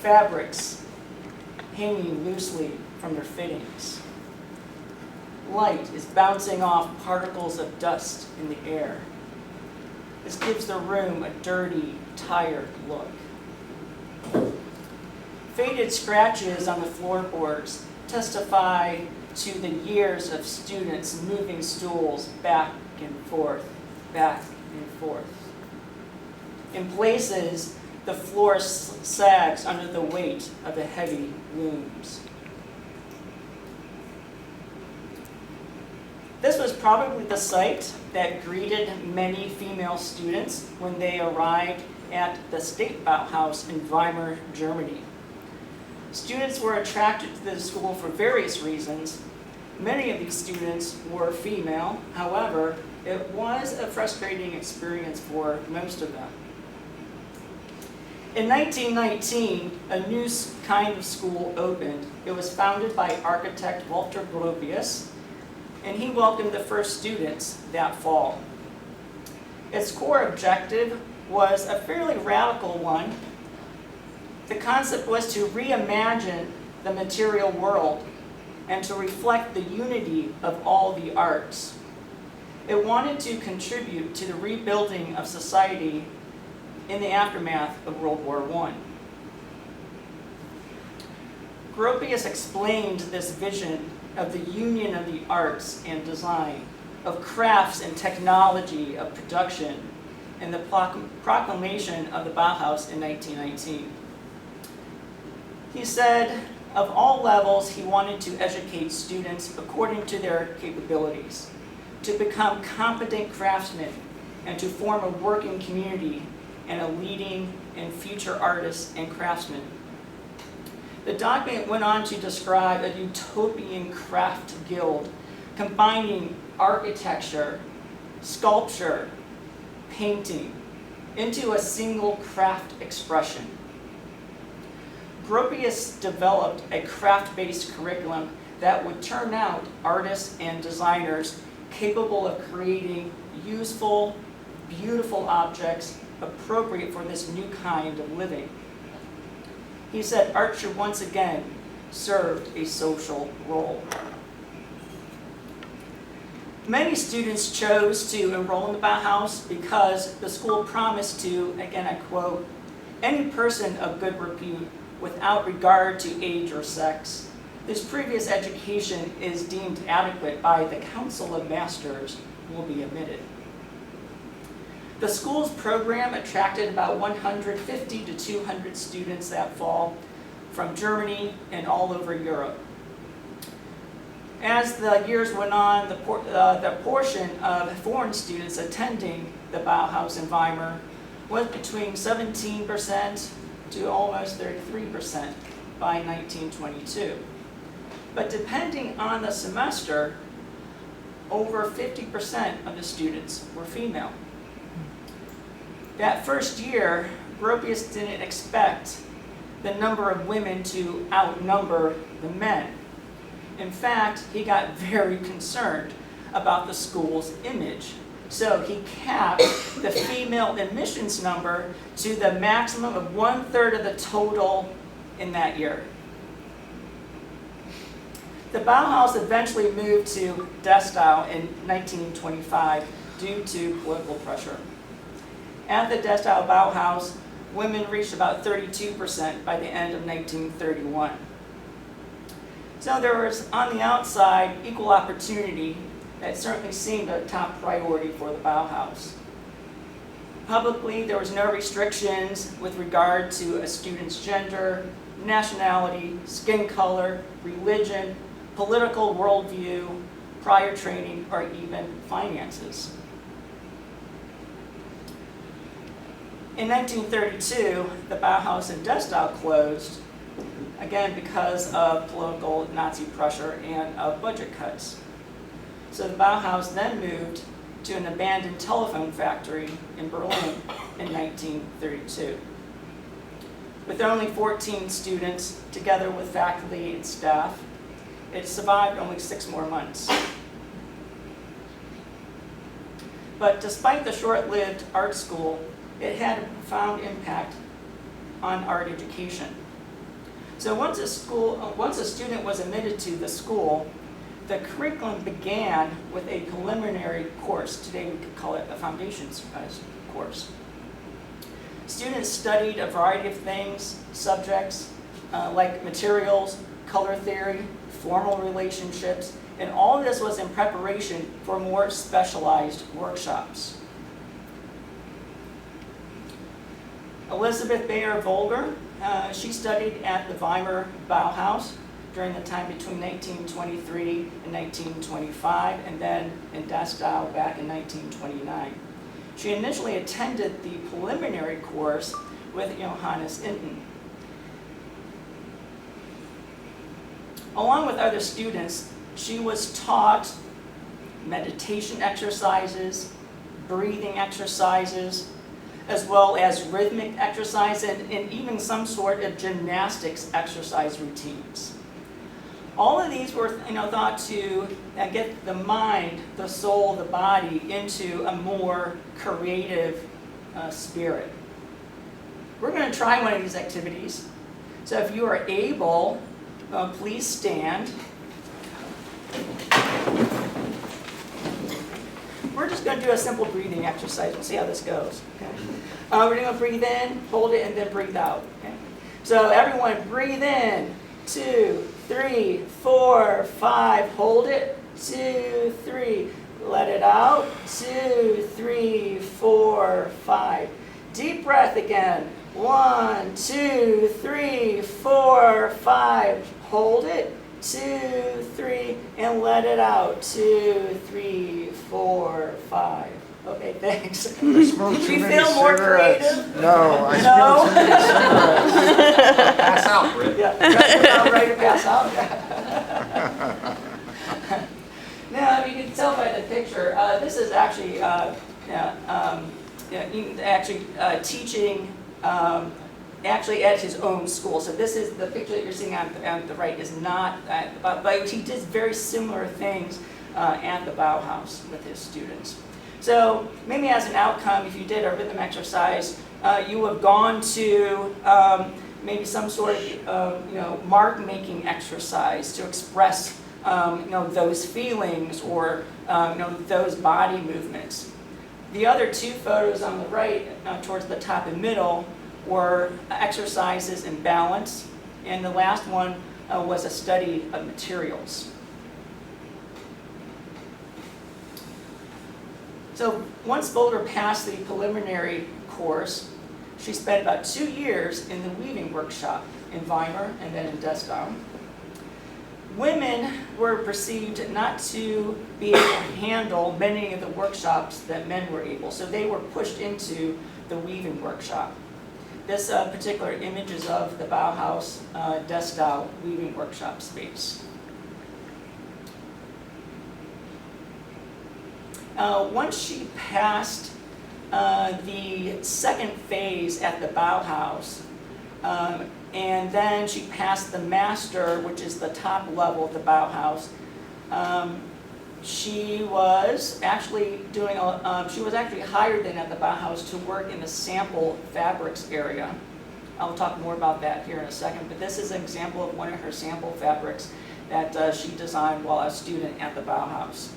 fabrics hanging loosely from their fittings. Light is bouncing off particles of dust in the air. This gives the room a dirty, tired look. Faded scratches on the floorboards testify to the years of students moving stools back and forth, back and forth. In places, the floor sags under the weight of the heavy looms. This was probably the sight that greeted many female students when they arrived at the State Bauhaus in Weimar, Germany. Students were attracted to the school for various reasons. Many of these students were female. However, it was a frustrating experience for most of them. In 1919, a new kind of school opened. It was founded by architect Walter Gropius, and he welcomed the first students that fall. Its core objective was a fairly radical one. The concept was to reimagine the material world and to reflect the unity of all the arts. It wanted to contribute to the rebuilding of society in the aftermath of World War I. Gropius explained this vision of the union of the arts and design, of crafts and technology, of production, in the proclamation of the Bauhaus in 1919. He said, of all levels, he wanted to educate students according to their capabilities, to become competent craftsmen, and to form a working community and a leading and future artists and craftsmen. The document went on to describe a utopian craft guild combining architecture, sculpture, painting into a single craft expression. Gropius developed a craft-based curriculum that would turn out artists and designers capable of creating useful, beautiful objects appropriate for this new kind of living. He said art should once again serve a social role. Many students chose to enroll in the Bauhaus because the school promised to, again I quote, any person of good repute without regard to age or sex, whose previous education is deemed adequate by the Council of Masters, will be admitted. The school's program attracted about 150 to 200 students that fall from Germany and all over Europe. As the years went on, the portion of foreign students attending the Bauhaus in Weimar was between 17% to almost 33% by 1922. But depending on the semester, over 50% of the students were female. That first year, Gropius didn't expect the number of women to outnumber the men. In fact, he got very concerned about the school's image. So he capped the female admissions number to the maximum of 1/3 of the total in that year. The Bauhaus eventually moved to Dessau in 1925 due to political pressure. At the Dessau Bauhaus, women reached about 32% by the end of 1931. So there was, on the outside, equal opportunity that certainly seemed a top priority for the Bauhaus. Publicly, there was no restrictions with regard to a student's gender, nationality, skin color, religion, political worldview, prior training, or even finances. In 1932, the Bauhaus in Dessau closed, again because of political Nazi pressure and of budget cuts. So the Bauhaus then moved to an abandoned telephone factory in Berlin in 1932. With only 14 students, together with faculty and staff, it survived only 6 more months. But despite the short-lived art school, it had a profound impact on art education. So once a student was admitted to the school, the curriculum began with a preliminary course. Today we could call it a foundations course. Students studied a variety of things, subjects like materials, color theory, formal relationships, and all of this was in preparation for more specialized workshops. Elizabeth Bayer Volger, she studied at the Weimar Bauhaus during the time between 1923 and 1925, and then in Dessau back in 1929. She initially attended the preliminary course with Johannes Inten. Along with other students, she was taught meditation exercises, breathing exercises, as well as rhythmic exercise and even some sort of gymnastics exercise routines. All of these were thought to get the mind, the soul, the body into a more creative spirit. We're going to try one of these activities. So if you are able, please stand. We're just going to do a simple breathing exercise. We'll see how this goes. Okay? We're going to breathe in, hold it, and then breathe out. Okay? So everyone breathe in. 2, 3, 4, 5. Hold it. 2, 3. Let it out. 2, 3, 4, 5. Deep breath again. 1, 2, 3, 4, 5. Hold it. 2, 3, and let it out. 2, 3, 4, 5. Okay, thanks. Do you feel more creative? No, I No? smell too many cigarettes. Pass out, Brit. Yeah, ready to pass out. Now, you can tell by the picture, this is actually teaching actually at his own school. So this is the picture that you're seeing on the right is not, but he did very similar things at the Bauhaus with his students. So maybe as an outcome, if you did a rhythm exercise, you have gone to maybe some sort of mark-making exercise to express those feelings or those body movements. The other two photos on the right, towards the top and middle, were exercises in balance, and the last one was a study of materials. So once Volger passed the preliminary course, she spent about 2 years in the weaving workshop in Weimar and then in Dessau. Women were perceived not to be able to handle many of the workshops that men were able, so they were pushed into the weaving workshop. This particular image is of the Bauhaus Dessau weaving workshop space. Once she passed the second phase at the Bauhaus, and then she passed the master, which is the top level of the Bauhaus, she was actually hired then at the Bauhaus to work in the sample fabrics area. I'll talk more about that here in a second, but this is an example of one of her sample fabrics that she designed while a student at the Bauhaus.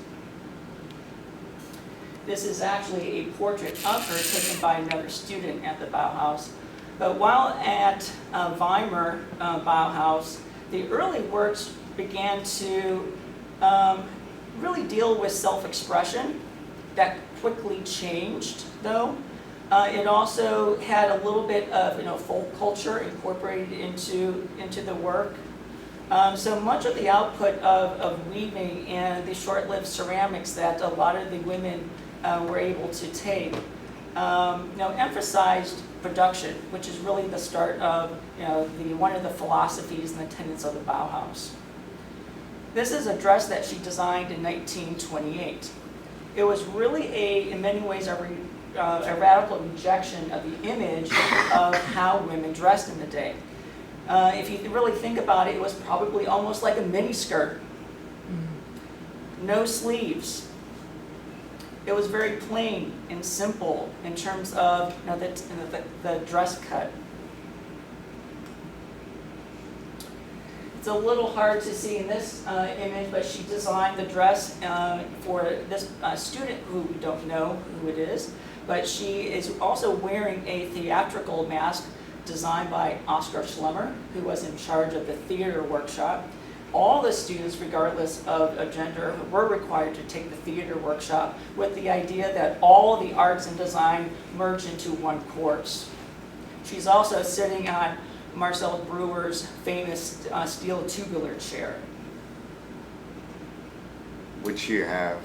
This is actually a portrait of her taken by another student at the Bauhaus. But while at Weimar Bauhaus, the early works began to really deal with self-expression. That quickly changed, though. It also had a little bit of folk culture incorporated into the work. So much of the output of weaving and the short-lived ceramics that a lot of the women were able to take emphasized production, which is really the start of one of the philosophies and the tenets of the Bauhaus. This is a dress that she designed in 1928. It was really in many ways a radical rejection of the image of how women dressed in the day. If you really think about it, it was probably almost like a miniskirt. No sleeves. It was very plain and simple in terms of the dress cut. It's a little hard to see in this image, but she designed the dress for this student who we don't know who it is, but she is also wearing a theatrical mask designed by Oscar Schlemmer, who was in charge of the theater workshop. All the students, regardless of gender, were required to take the theater workshop with the idea that all the arts and design merge into one course. She's also sitting on Marcel Breuer's famous steel tubular chair. Which you have.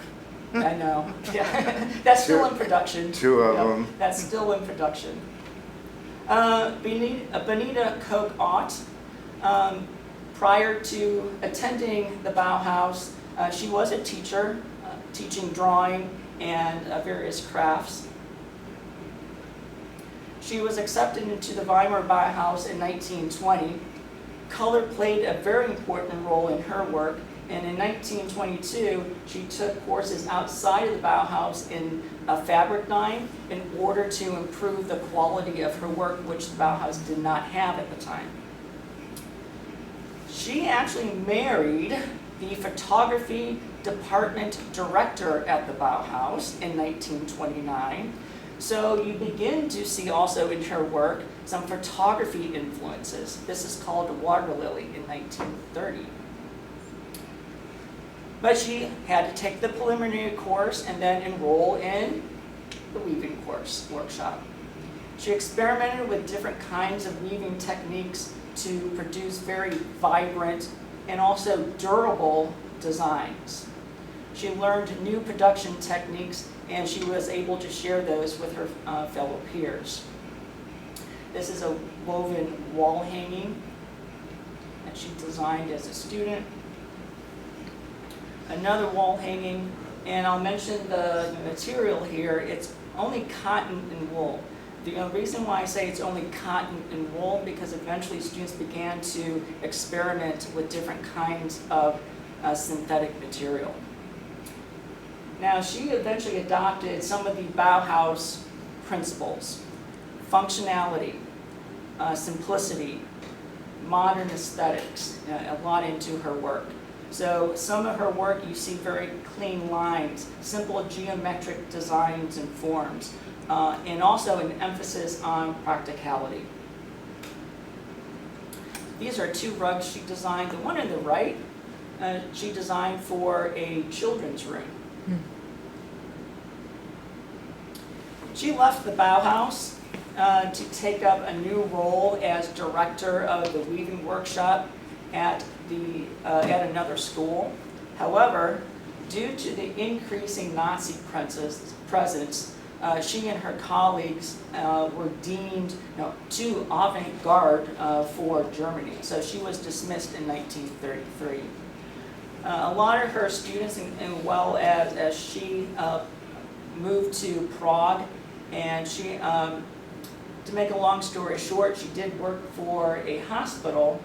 I know. Yeah. That's still in production. Two of them. That's still in production. Benita Koch-Ott, prior to attending the Bauhaus, she was a teacher, teaching drawing and various crafts. She was accepted into the Weimar Bauhaus in 1920. Color played a very important role in her work, and in 1922, she took courses outside of the Bauhaus in fabric dyeing in order to improve the quality of her work, which the Bauhaus did not have at the time. She actually married the photography department director at the Bauhaus in 1929. So you begin to see also in her work some photography influences. This is called Water Lily in 1930. But she had to take the preliminary course and then enroll in the weaving course workshop. She experimented with different kinds of weaving techniques to produce very vibrant and also durable designs. She learned new production techniques, and she was able to share those with her fellow peers. This is a woven wall hanging that she designed as a student. Another wall hanging, and I'll mention the material here. It's only cotton and wool. The reason why I say it's only cotton and wool, because eventually students began to experiment with different kinds of synthetic material. Now, she eventually adopted some of the Bauhaus principles: functionality, simplicity, modern aesthetics, a lot into her work. So some of her work, you see very clean lines, simple geometric designs and forms, and also an emphasis on practicality. These are two rugs she designed. The one on the right, she designed for a children's room. She left the Bauhaus to take up a new role as director of the weaving workshop at another school. However, due to the increasing Nazi presence, she and her colleagues were deemed too avant-garde for Germany. So she was dismissed in 1933. A lot of her students, and well as she moved to Prague, and she, to make a long story short, she did work for a hospital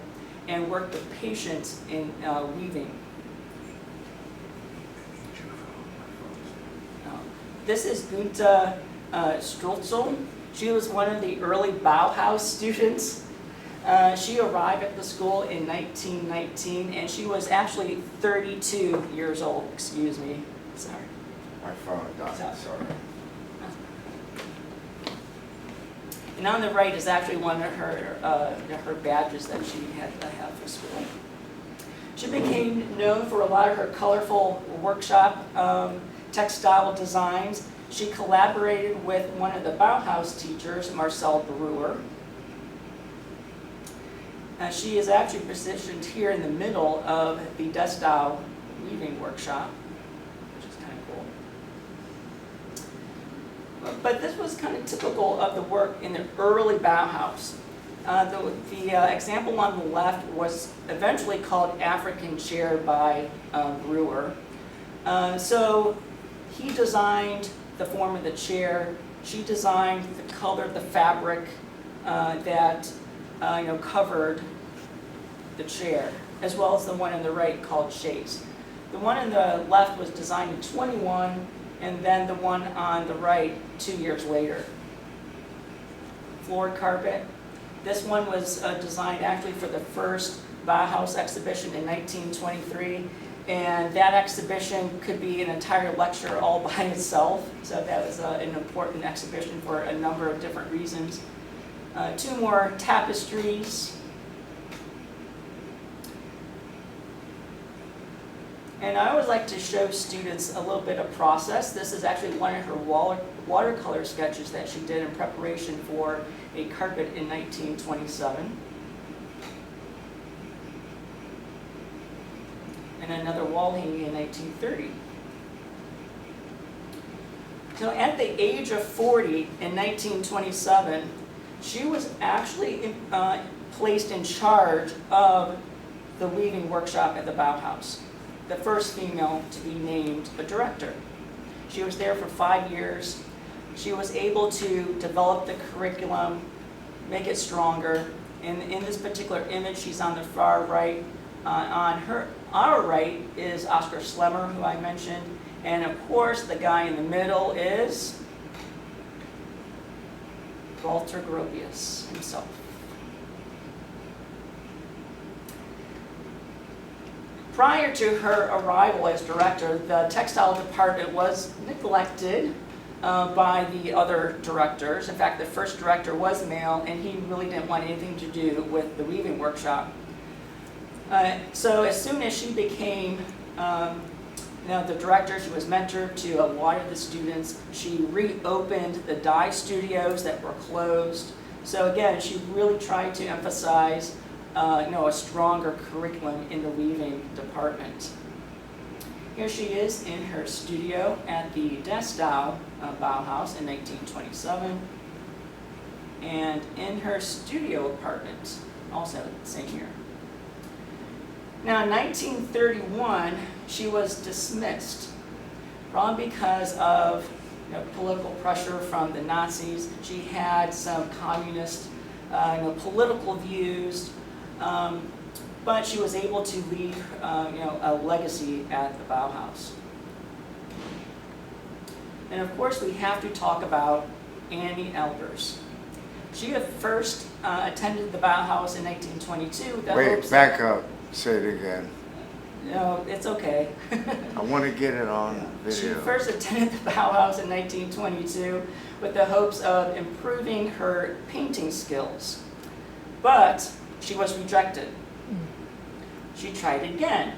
and worked with patients in weaving. This is Gunta Strutzel. She was one of the early Bauhaus students. She arrived at the school in 1919, and she was actually 32 years old. Excuse me. Sorry. My phone died, sorry. And on the right is actually one of her badges that she had to have for school. She became known for a lot of her colorful workshop textile designs. She collaborated with one of the Bauhaus teachers, Marcel Breuer. She is actually positioned here in the middle of the Dessau weaving workshop, which is kind of cool. But this was kind of typical of the work in the early Bauhaus. The example on the left was eventually called African Chair by Breuer. So he designed the form of the chair. She designed the color of the fabric that covered the chair, as well as the one on the right called chaise. The one on the left was designed in 21, and then the one on the right 2 years later. Floor carpet. This one was designed actually for the first Bauhaus exhibition in 1923, and that exhibition could be an entire lecture all by itself, so that was an important exhibition for a number of different reasons. Two more tapestries. And I always like to show students a little bit of process. This is actually one of her watercolor sketches that she did in preparation for a carpet in 1927. And another wall hanging in 1930. So at the age of 40 in 1927, she was actually placed in charge of the weaving workshop at the Bauhaus, the first female to be named a director. She was there for 5 years. She was able to develop the curriculum, make it stronger. And in this particular image, she's on the far right. Our right is Oscar Schlemmer, who I mentioned. And of course, the guy in the middle is Walter Gropius himself. Prior to her arrival as director, the textile department was neglected by the other directors. In fact, the first director was male, and he really didn't want anything to do with the weaving workshop. So as soon as she became the director, she was mentored to a lot of the students. She reopened the dye studios that were closed. So again, she really tried to emphasize a stronger curriculum in the weaving department. Here she is in her studio at the Dessau Bauhaus in 1927, and in her studio apartment, also the same year. Now, in 1931, she was dismissed, probably because of political pressure from the Nazis. She had some communist political views, but she was able to leave a legacy at the Bauhaus. And of course, we have to talk about Annie Albers. She had first attended the Bauhaus in 1922. Wait, back up. Say it again. No, it's okay. I want to get it on She video. first attended the Bauhaus in 1922 with the hopes of improving her painting skills. But she was rejected. She tried again.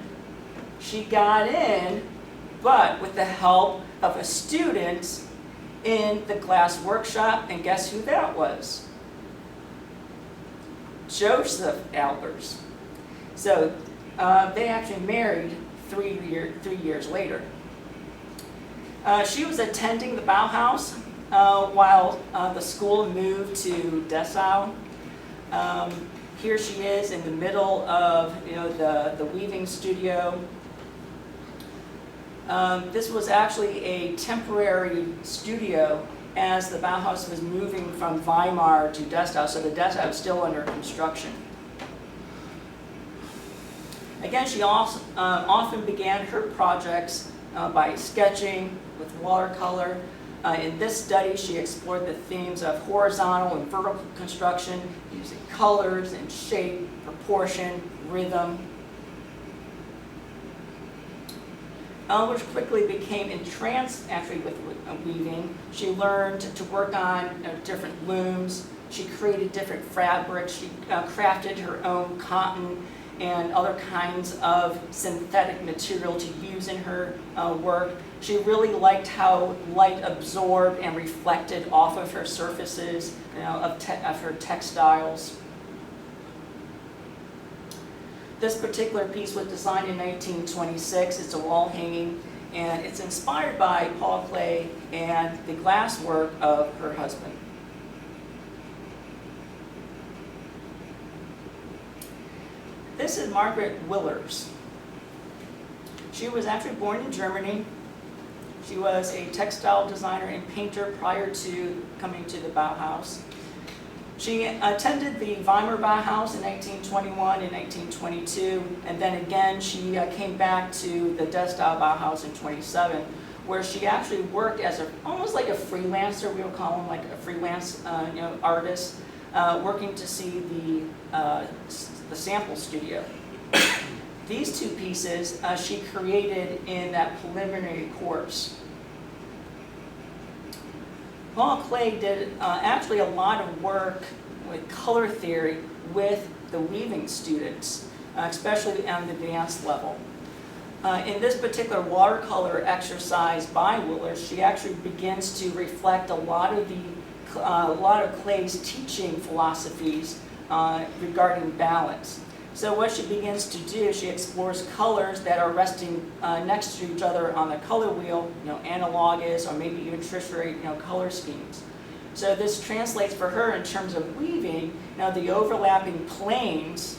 She got in, but with the help of a student in the glass workshop, and guess who that was? Joseph Albers. So they actually married three years later. She was attending the Bauhaus while the school moved to Dessau. Here she is in the middle of the weaving studio. This was actually a temporary studio as the Bauhaus was moving from Weimar to Dessau, so the Dessau is still under construction. Again, she also often began her projects by sketching with watercolor. In this study, she explored the themes of horizontal and vertical construction using colors and shape, proportion, rhythm. Albers quickly became entranced actually with weaving. She learned to work on different looms. She created different fabrics. She crafted her own cotton and other kinds of synthetic material to use in her work. She really liked how light absorbed and reflected off of her surfaces, of her textiles. This particular piece was designed in 1926. It's a wall hanging, and it's inspired by Paul Klee and the glass work of her husband. This is Margaret Willers. She was actually born in Germany. She was a textile designer and painter prior to coming to the Bauhaus. She attended the Weimar Bauhaus in 1921 and 1922, and then again she came back to the Dessau Bauhaus in 27, where she actually worked as almost like a freelancer. We would call him like a freelance artist. working to see the sample studio. These two pieces she created in that preliminary course. Paul Clay did actually a lot of work with color theory with the weaving students, especially on the advanced level. In this particular watercolor exercise by Willard, she actually begins to reflect a lot of Clay's teaching philosophies regarding balance. So what she begins to do, she explores colors that are resting next to each other on the color wheel, analogous or maybe even tertiary, color schemes. So this translates for her in terms of weaving, the overlapping planes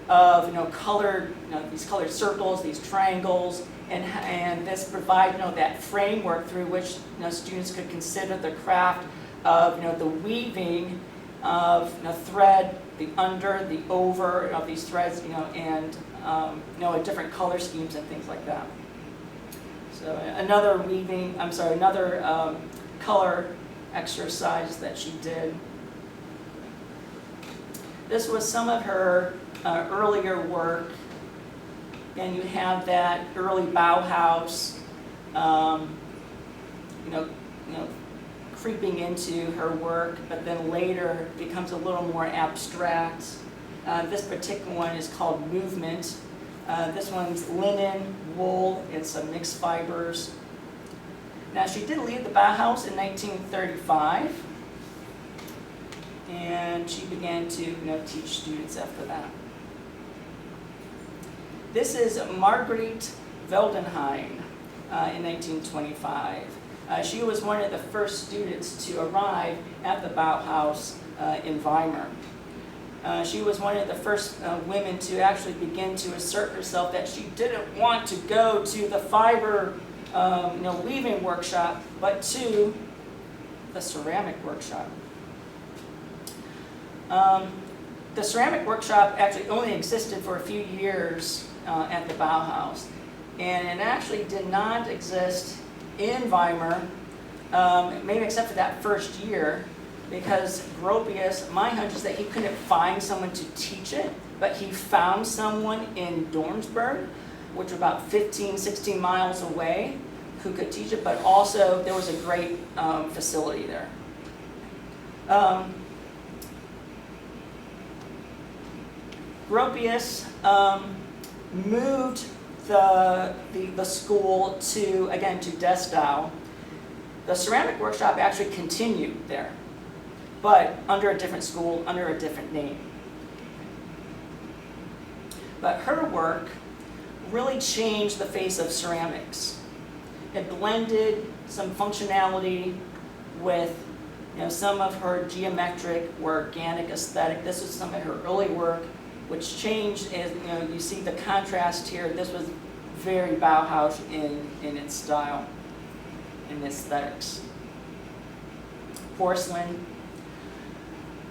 of colored, these colored circles, these triangles, and this provides that framework through which students could consider the craft of the weaving of thread, the under, the over of these threads, and different color schemes and things like that. So another color exercise that she did. This was some of her earlier work, and you have that early Bauhaus, creeping into her work, but then later becomes a little more abstract. This particular one is called Movement. This one's linen, wool, it's a mixed fibers. Now she did leave the Bauhaus in 1935, and she began to teach students after that. This is Marguerite Veldenheim in 1925. She was one of the first students to arrive at the Bauhaus in Weimar. She was one of the first women to actually begin to assert herself that she didn't want to go to the fiber weaving workshop, but to the ceramic workshop. The ceramic workshop actually only existed for a few years at the Bauhaus, and it actually did not exist in Weimar, maybe except for that first year, because Gropius, my hunch is that he couldn't find someone to teach it, but he found someone in Dornsburg, which was about 15, 16 miles away, who could teach it, but also there was a great facility there. Gropius moved the school to Dessau. The ceramic workshop actually continued there, but under a different school, under a different name. But her work really changed the face of ceramics. It blended some functionality with some of her geometric or organic aesthetic. This was some of her early work, which changed as you see the contrast here. This was very Bauhaus in its style and aesthetics. Porcelain.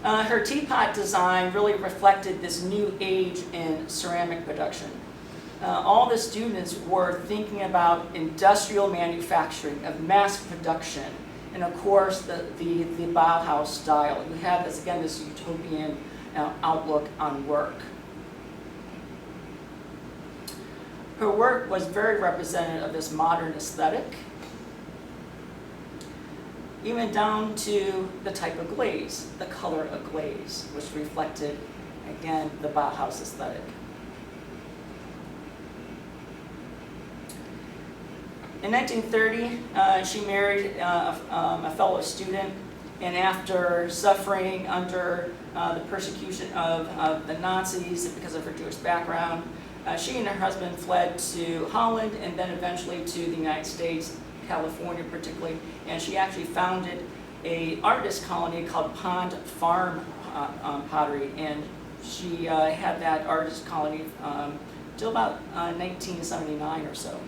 Her teapot design really reflected this new age in ceramic production. All the students were thinking about industrial manufacturing, of mass production, and of course the Bauhaus style. You have this, again, this utopian outlook on work. Her work was very representative of this modern aesthetic, even down to the type of glaze, the color of glaze, which reflected, again, the Bauhaus aesthetic. In 1930, she married a fellow student, and after suffering under the persecution of the Nazis because of her Jewish background, she and her husband fled to Holland and then eventually to the United States, California particularly, and she actually founded an artist colony called Pond Farm Pottery, and she had that artist colony till about 1979 or so.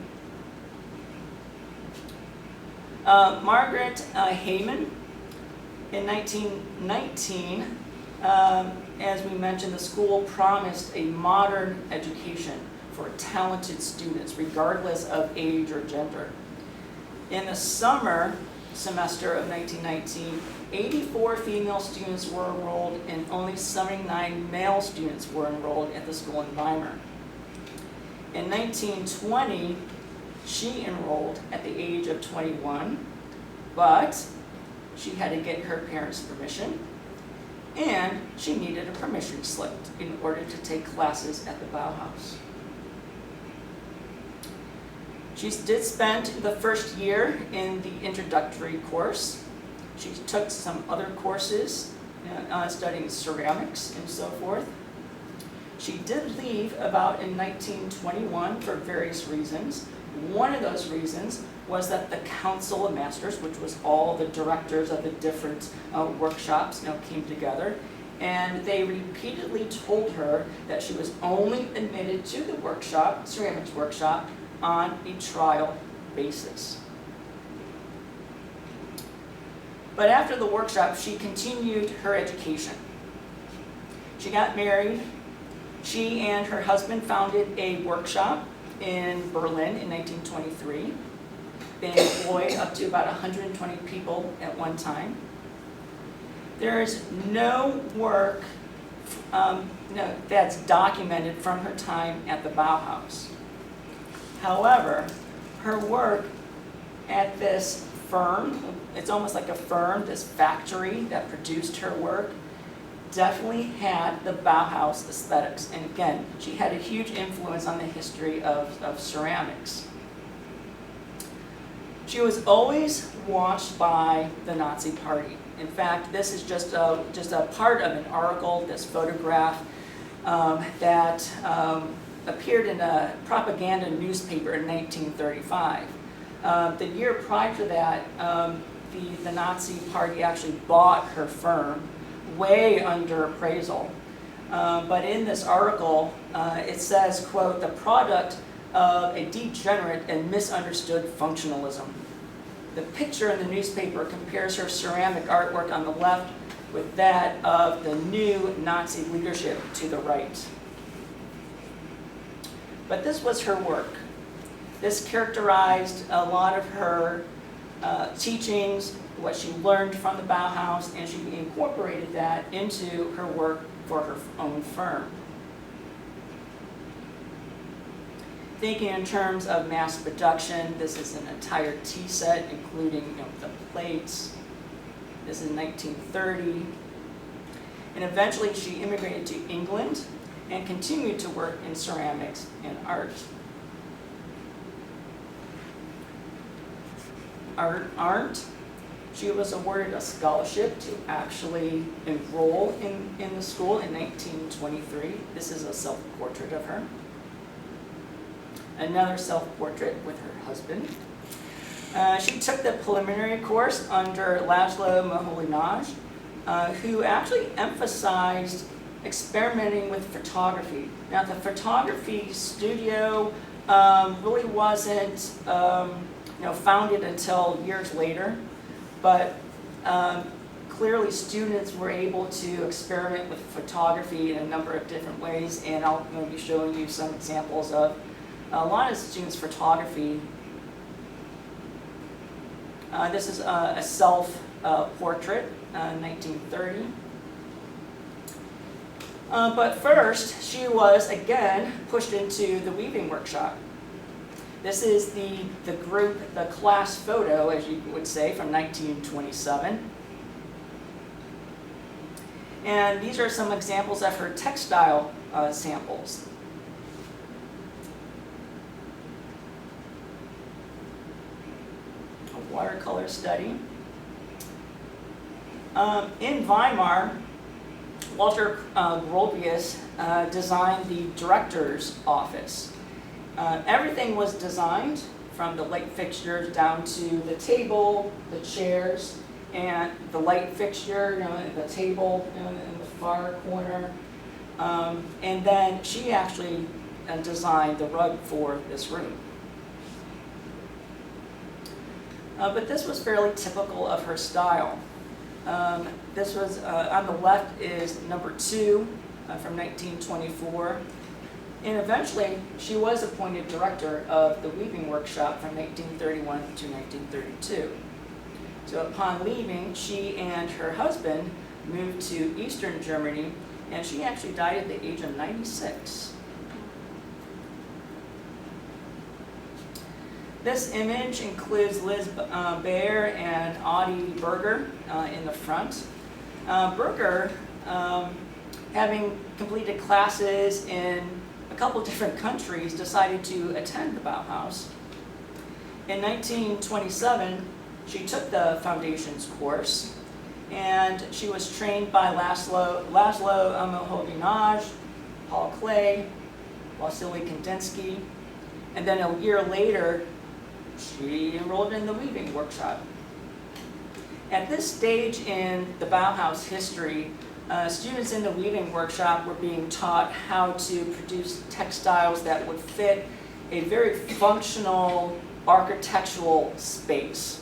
Margaret Heyman, in 1919, as we mentioned, the school promised a modern education for talented students, regardless of age or gender. In the summer semester of 1919, 84 female students were enrolled and only 79 male students were enrolled at the school in Weimar. In 1920, she enrolled at the age of 21, but she had to get her parents' permission, and she needed a permission slip in order to take classes at the Bauhaus. She did spend the first year in the introductory course. She took some other courses, studying ceramics and so forth. She did leave about in 1921 for various reasons. One of those reasons was that the Council of Masters, which was all the directors of the different workshops, came together, and they repeatedly told her that she was only admitted to the workshop, ceramics workshop, on a trial basis. But after the workshop, she continued her education. She got married. She and her husband founded a workshop in Berlin in 1923. They employed up to about 120 people at one time. There is no work that's documented from her time at the Bauhaus. However, her work at this firm, it's almost like a firm, this factory that produced her work, definitely had the Bauhaus aesthetics. And again, she had a huge influence on the history of ceramics. She was always watched by the Nazi Party. In fact, this is just a part of an article, this photograph that appeared in a propaganda newspaper in 1935. The year prior to that, the Nazi Party actually bought her firm way under appraisal. But in this article, it says, quote, "the product of a degenerate and misunderstood functionalism." The picture in the newspaper compares her ceramic artwork on the left with that of the new Nazi leadership to the right. But this was her work. This characterized a lot of her teachings, what she learned from the Bauhaus, and she incorporated that into her work for her own firm. Thinking in terms of mass production, this is an entire tea set, including the plates. This is 1930. And eventually she immigrated to England and continued to work in ceramics and art. She was awarded a scholarship to actually enroll in the school in 1923. This is a self-portrait of her. Another self-portrait with her husband. She took the preliminary course under Laszlo Moholy-Nagy, who actually emphasized experimenting with photography. Now, the photography studio really wasn't founded until years later, but clearly students were able to experiment with photography in a number of different ways, and I'll be showing you some examples of a lot of students' photography. This is a self-portrait, 1930. But first, she was, again, pushed into the weaving workshop. This is the group, the class photo, as you would say, from 1927. And these are some examples of her textile samples. A watercolor study. In Weimar, Walter Gropius designed the director's office. Everything was designed from the light fixtures down to the table, the chairs, and the light fixture, the table in the far corner. And then she actually designed the rug for this room. But this was fairly typical of her style. This was, on the left is number 2 from 1924. And eventually, she was appointed director of the weaving workshop from 1931 to 1932. So upon leaving, she and her husband moved to Eastern Germany, and she actually died at the age of 96. This image includes Liz Baer and Audie Berger in the front. Berger, having completed classes in a couple different countries, decided to attend the Bauhaus. In 1927, she took the foundations course, and she was trained by Laszlo Moholy-Nagy, Paul Klee, Wasily Kandinsky, and then a year later, she enrolled in the weaving workshop. At this stage in the Bauhaus history, students in the weaving workshop were being taught how to produce textiles that would fit a very functional architectural space.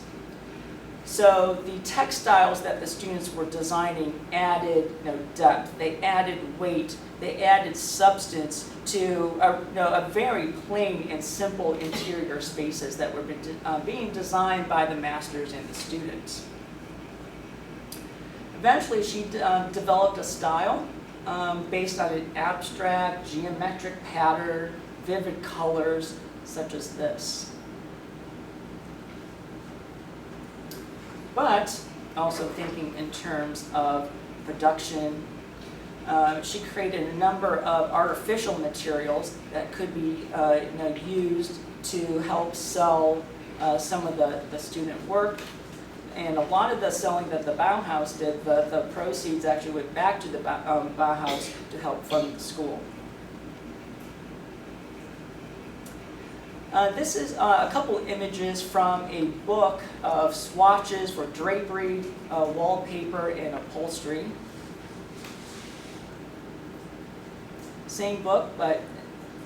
So the textiles that the students were designing added depth, they added weight, they added substance to a very plain and simple interior spaces that were being designed by the masters and the students. Eventually, she developed a style based on an abstract, geometric pattern, vivid colors, such as this. But also thinking in terms of production, she created a number of artificial materials that could be used to help sell some of the student work. And a lot of the selling that the Bauhaus did, the proceeds actually went back to the Bauhaus to help fund the school. This is a couple images from a book of swatches for drapery, wallpaper, and upholstery. Same book, but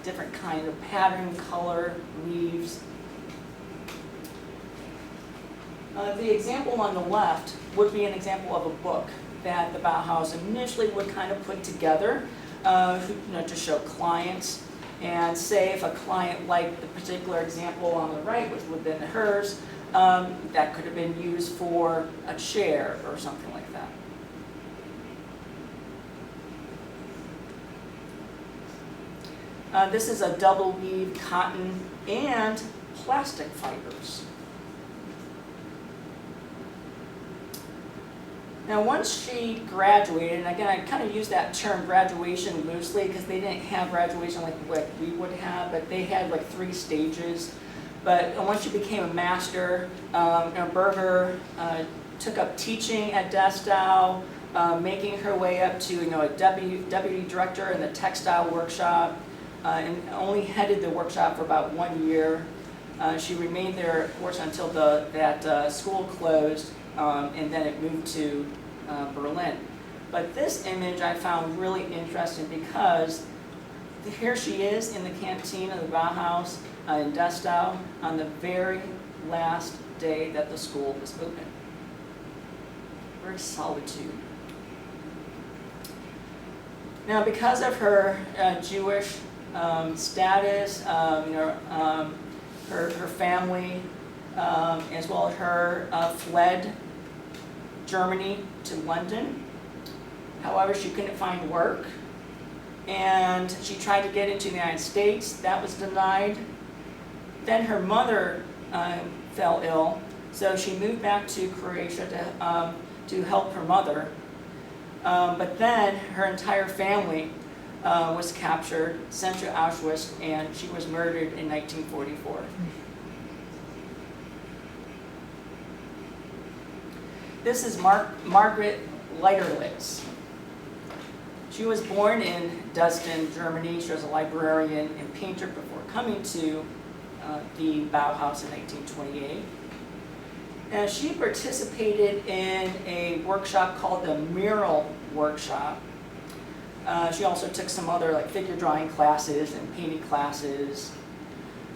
different kind of pattern, color, leaves. The example on the left would be an example of a book that the Bauhaus initially would kind of put together to show clients. And say if a client liked the particular example on the right, which would have been hers, that could have been used for a chair or something like that. This is a double weave cotton and plastic fibers. Now, once she graduated, and again, I kind of use that term graduation loosely because they didn't have graduation like what we would have, but they had like 3 stages. But once she became a master, Berger took up teaching at Dessau, making her way up to a deputy director in the textile workshop, and only headed the workshop for about 1 year. She remained there, of course, until that school closed. And then it moved to Berlin. But this image I found really interesting because here she is in the canteen of the Bauhaus in Dessau on the very last day that the school was open. Very solitude. Now, because of her Jewish status, her family, as well as her fled Germany to London. However, she couldn't find work, and she tried to get into the United States. That was denied. Then her mother fell ill, so she moved back to Croatia to help her mother. But then her entire family was captured, sent to Auschwitz, and she was murdered in 1944. This is Margaret Leiterlitz. She was born in Dresden, Germany. She was a librarian and painter before coming to the Bauhaus in 1928. And she participated in a workshop called the Mural Workshop. She also took some other figure drawing classes and painting classes.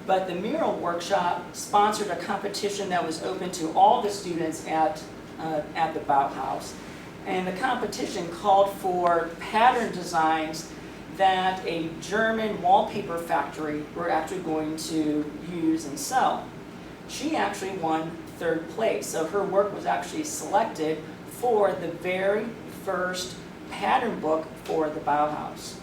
But the Mural Workshop sponsored a competition that was open to all the students at the Bauhaus. And the competition called for pattern designs that a German wallpaper factory were actually going to use and sell. She actually won third place. So her work was actually selected for the very first pattern book for the Bauhaus.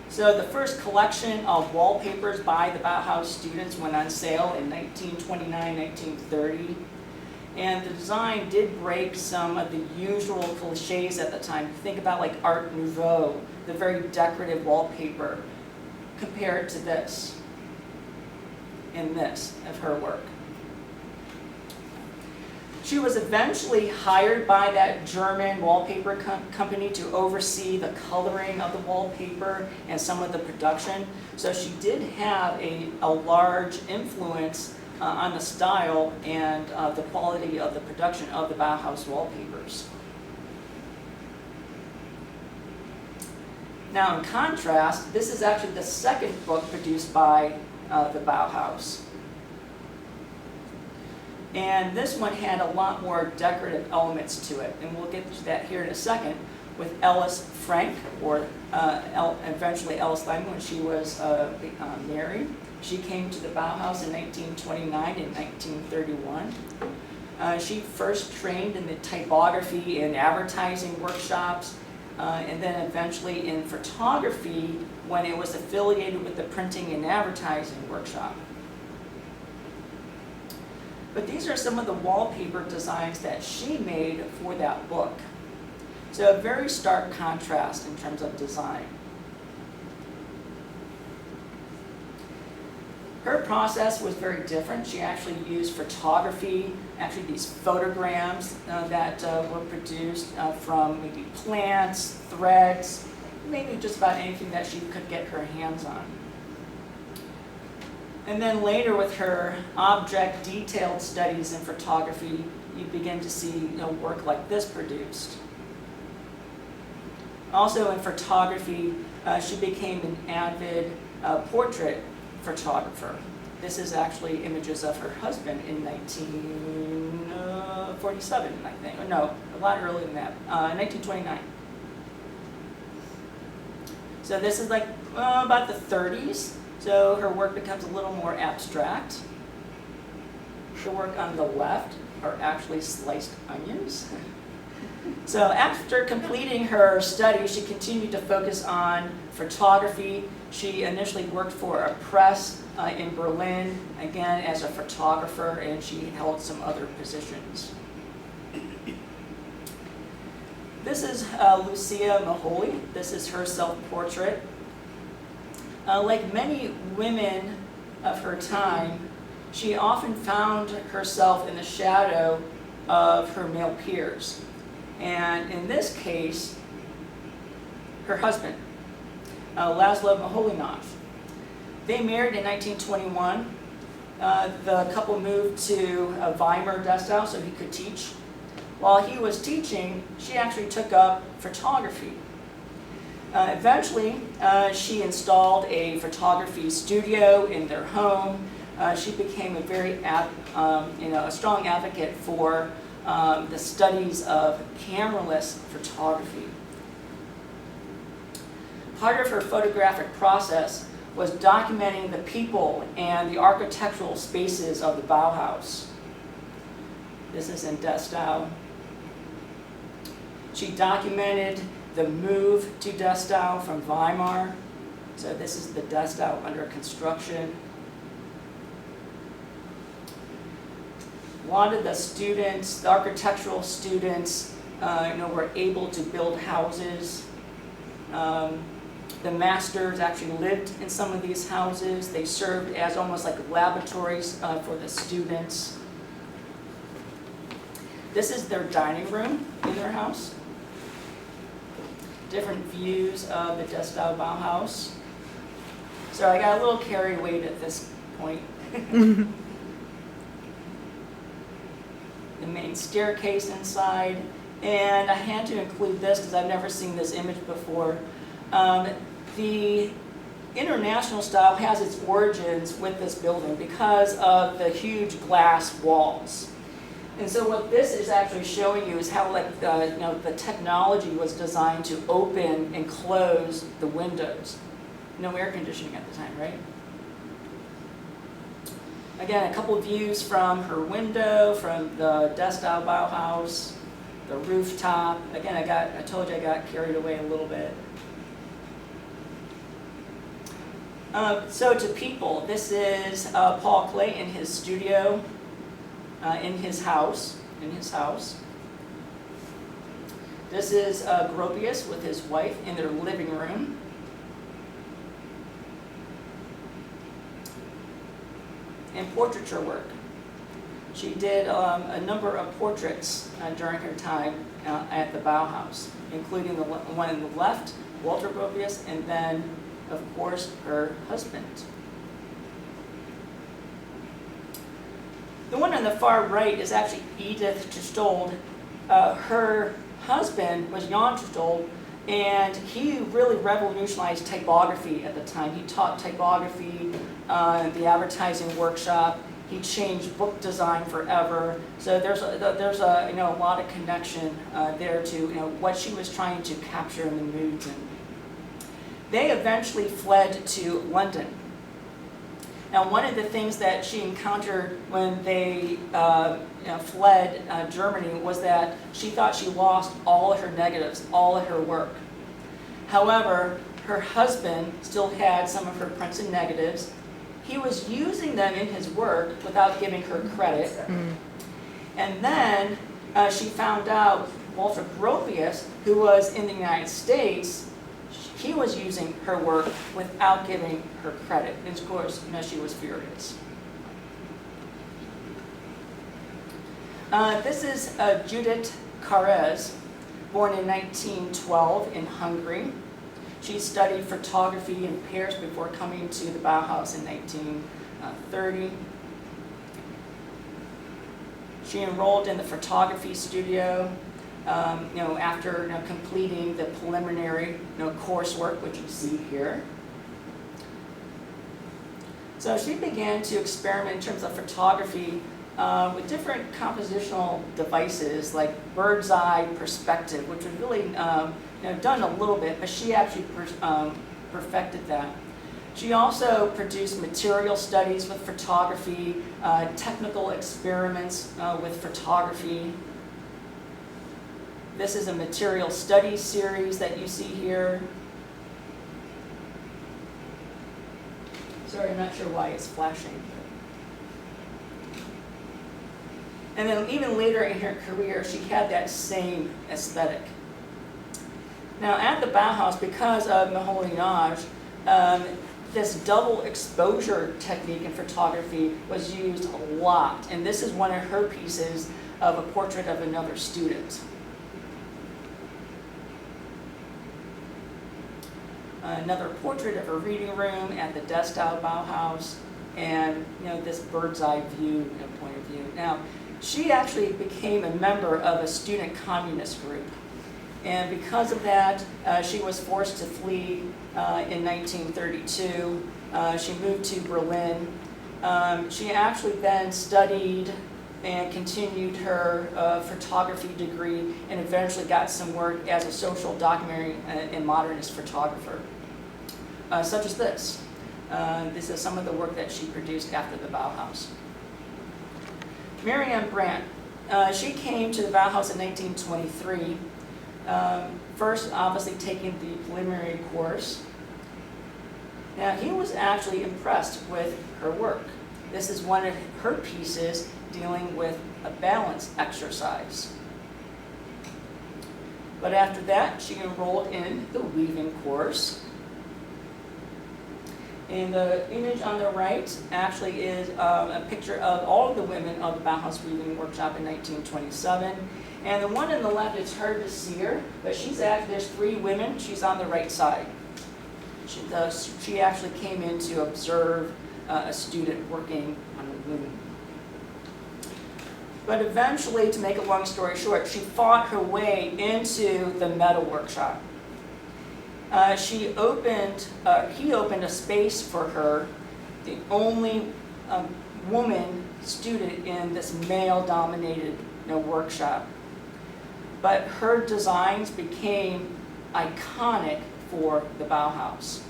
So the first collection of wallpapers by the Bauhaus students went on sale in 1929, 1930. And the design did break some of the usual cliches at the time. Think about like Art Nouveau, the very decorative wallpaper, compared to this and this of her work. She was eventually hired by that German wallpaper company to oversee the coloring of the wallpaper and some of the production. So she did have a large influence on the style and the quality of the production of the Bauhaus wallpapers. Now, in contrast, this is actually the second book produced by the Bauhaus. And this one had a lot more decorative elements to it, and we'll get to that here in a second, with Ellis Frank, or eventually Ellis Lyman, when she was married. She came to the Bauhaus in 1929 and 1931. She first trained in the typography and advertising workshops, and then eventually in photography when it was affiliated with the printing and advertising workshop. But these are some of the wallpaper designs that she made for that book. So a very stark contrast in terms of design. Her process was very different. She actually used photography, actually these photograms that were produced from maybe plants, threads, maybe just about anything that she could get her hands on. And then later with her object detailed studies in photography, you begin to see work like this produced. Also in photography, she became an avid portrait photographer. This is actually images of her husband in 1947, I think. No, a lot earlier than that, 1929. So this is like about the 30s. So her work becomes a little more abstract. The work on the left are actually sliced onions. So after completing her studies, she continued to focus on photography. She initially worked for a press in Berlin, again as a photographer, and she held some other positions. This is Lucia Maholi. This is her self-portrait. Like many women of her time, she often found herself in the shadow of her male peers. And in this case, her husband, Laszlo Moholy-Nagy. They married in 1921. The couple moved to Weimar Dessau so he could teach. While he was teaching, she actually took up photography. Eventually, she installed a photography studio in their home. She became a very, a strong advocate for the studies of cameraless photography. Part of her photographic process was documenting the people and the architectural spaces of the Bauhaus. This is in Dessau. She documented the move to Dessau from Weimar. So this is the Dessau under construction. A lot of the students, the architectural students, were able to build houses. The masters actually lived in some of these houses. They served as almost like laboratories for the students. This is their dining room in their house. Different views of the Dessau Bauhaus. So I got a little carried away at this point. The main staircase inside, and I had to include this because I've never seen this image before. The international style has its origins with this building because of the huge glass walls. And so what this is actually showing you is how the technology was designed to open and close the windows. No air conditioning at the time, right? Again, a couple of views from her window, from the Dessau Bauhaus, the rooftop. Again, I told you I got carried away a little bit. So to people, this is Paul Klee in his studio, in his house. This is Gropius with his wife in their living room. And portraiture work. She did a number of portraits during her time at the Bauhaus, including the one on the left, Walter Gropius, and then, of course, her husband. The one on the far right is actually Edith Tustolde. Her husband was Jan Tustolde, and he really revolutionized typography at the time. He taught typography at the advertising workshop. He changed book design forever. So there's a lot of connection there to what she was trying to capture in the moods. And they eventually fled to London. Now, one of the things that she encountered when they fled Germany was that she thought she lost all of her negatives, all of her work. However, her husband still had some of her prints and negatives. He was using them in his work without giving her credit. And then she found out Walter Gropius, who was in the United States, he was using her work without giving her credit. And of course, she was furious. This is Judith Karez, born in 1912 in Hungary. She studied photography in Paris before coming to the Bauhaus in 1930. She enrolled in the photography studio after completing the preliminary coursework, which you see here. So she began to experiment in terms of photography with different compositional devices like bird's eye perspective, which was really done a little bit, but she actually perfected that. She also produced material studies with photography, technical experiments with photography. This is a material studies series that you see here. Sorry, I'm not sure why it's flashing. And then even later in her career, she had that same aesthetic. Now at the Bauhaus, because of Maholinage, this double exposure technique in photography was used a lot. And this is one of her pieces of a portrait of another student. Another portrait of her reading room at the Dessau Bauhaus, and this bird's eye view, point of view. Now, she actually became a member of a student communist group. And because of that, she was forced to flee in 1932. She moved to Berlin. She actually then studied and continued her photography degree and eventually got some work as a social documentary and modernist photographer, such as this. This is some of the work that she produced after the Bauhaus. Marianne Brandt, she came to the Bauhaus in 1923. First, obviously, taking the preliminary course. Now, he was actually impressed with her work. This is one of her pieces dealing with a balance exercise. But after that, she enrolled in the weaving course. And the image on the right actually is a picture of all of the women of the Bauhaus Weaving Workshop in 1927. And the one on the left, it's hard to see her, but there's 3 women. She's on the right side. She actually came in to observe a student working on a loom. But eventually, to make a long story short, she fought her way into the metal workshop. He opened a space for her, the only woman student in this male-dominated workshop. But her designs became iconic for the Bauhaus.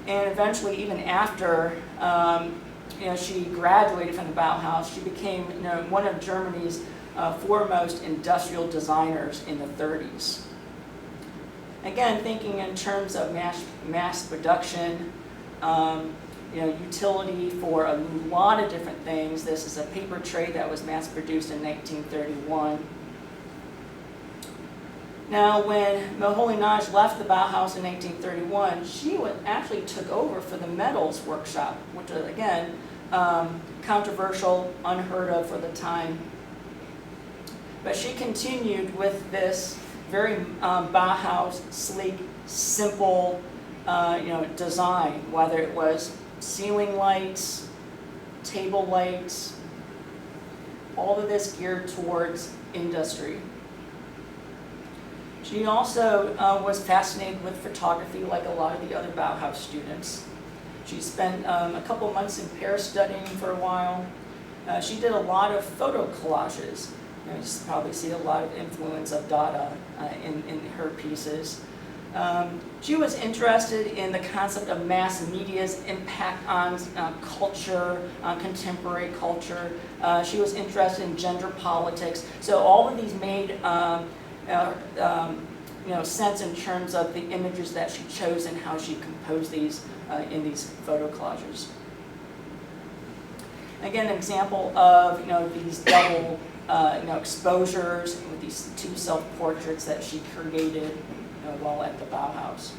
And eventually, even after she graduated from the Bauhaus, she became one of Germany's foremost industrial designers in the 30s. Again, thinking in terms of mass production, utility for a lot of different things. This is a paper tray that was mass produced in 1931. Now, when Moholy-Nagy left the Bauhaus in 1931, she actually took over for the metals workshop, which was, again, controversial, unheard of for the time. But she continued with this very Bauhaus, sleek, simple, design, whether it was ceiling lights, table lights, all of this geared towards industry. She also was fascinated with photography like a lot of the other Bauhaus students. She spent a couple months in Paris studying for a while. She did a lot of photo collages. You probably see a lot of influence of Dada in her pieces. She was interested in the concept of mass media's impact on culture, on contemporary culture. She was interested in gender politics. So all of these made sense in terms of the images that she chose and how she composed these in these photo collages. Again, an example of these double exposures with these two self-portraits that she created while at the Bauhaus.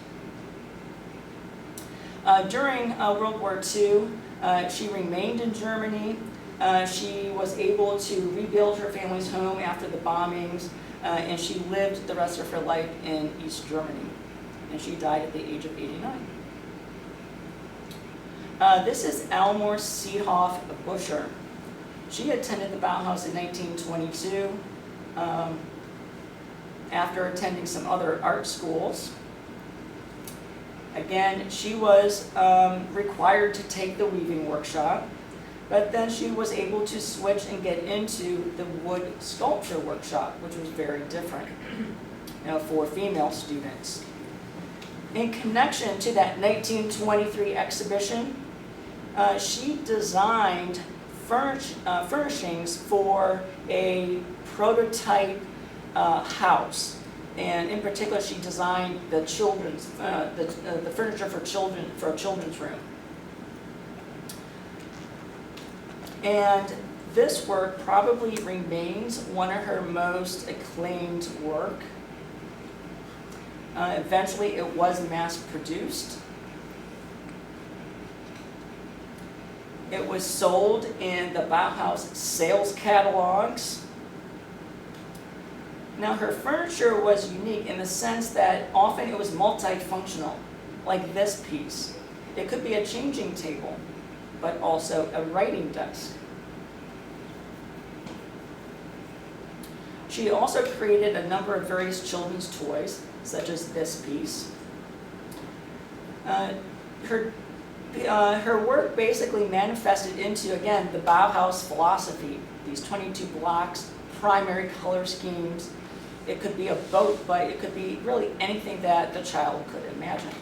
During World War II, she remained in Germany. She was able to rebuild her family's home after the bombings, and she lived the rest of her life in East Germany. And she died at the age of 89. This is Elmore Seedhoff Buscher. She attended the Bauhaus in 1922 after attending some other art schools. Again, she was required to take the weaving workshop, but then she was able to switch and get into the wood sculpture workshop, which was very different for female students. In connection to that 1923 exhibition, she designed furnishings for a prototype house, and in particular, she designed the children's the furniture for children for a children's room. And this work probably remains one of her most acclaimed work. Eventually, it was mass produced. It was sold in the Bauhaus sales catalogs. Now, her furniture was unique in the sense that often it was multifunctional, like this piece. It could be a changing table, but also a writing desk. She also created a number of various children's toys, such as this piece. Her work basically manifested into, again, the Bauhaus philosophy, these 22 blocks, primary color schemes. It could be a boat, but it could be really anything that the child could imagine.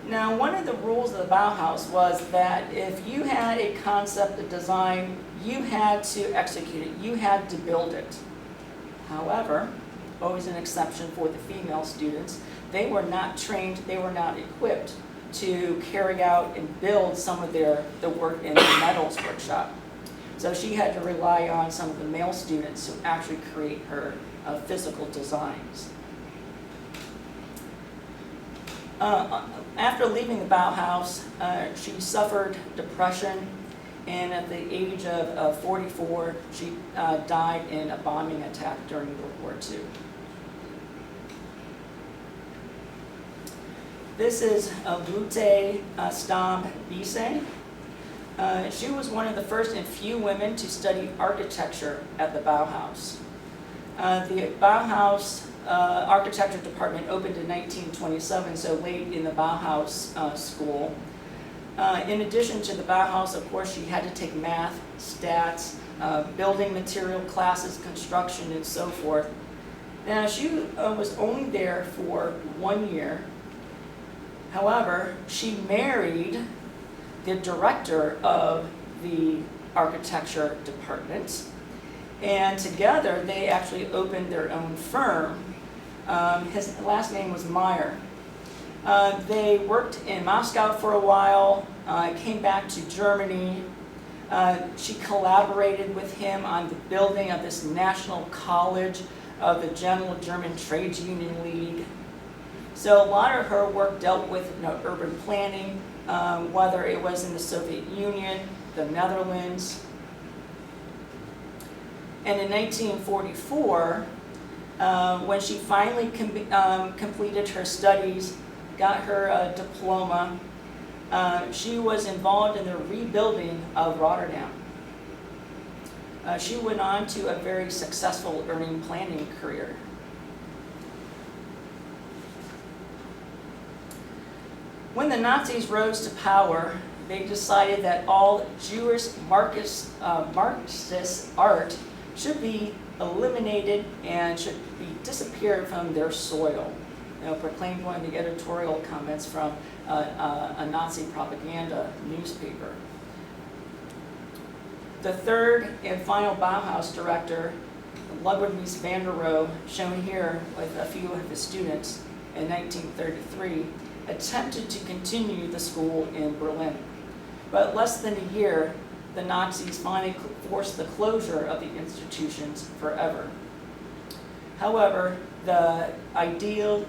Now, one of the rules of the Bauhaus was that if you had a concept, a design, you had to execute it, you had to build it. However, always an exception for the female students, they were not trained, they were not equipped to carry out and build some of the work in the metals workshop. So she had to rely on some of the male students to actually create her physical designs. After leaving the Bauhaus, she suffered depression, and at the age of 44, she died in a bombing attack during World War II. This is Lute Stamb Bise. She was one of the first and few women to study architecture at the Bauhaus. The Bauhaus architecture department opened in 1927, so late in the Bauhaus school. In addition to the Bauhaus, of course, she had to take math, stats, building material classes, construction, and so forth. Now, she was only there for 1 year. However, she married the director of the architecture department, and together they actually opened their own firm. His last name was Meyer. They worked in Moscow for a while, came back to Germany. She collaborated with him on the building of this National College of the General German Trades Union League. So a lot of her work dealt with urban planning, whether it was in the Soviet Union, the Netherlands. And in 1944, when she finally completed her studies, got her diploma, she was involved in the rebuilding of Rotterdam. She went on to a very successful urban planning career. When the Nazis rose to power, they decided that all Jewish Marxist art should be eliminated and should be disappeared from their soil. Proclaimed one of the editorial comments from a Nazi propaganda newspaper. The third and final Bauhaus director, Ludwig Mies van der Rohe, shown here with a few of his students in 1933, attempted to continue the school in Berlin. But less than a year, the Nazis finally forced the closure of the institutions forever. However, the ideals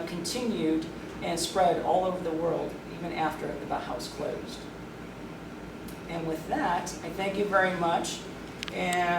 continued and spread all over the world, even after the Bauhaus closed. And with that, I thank you very much. And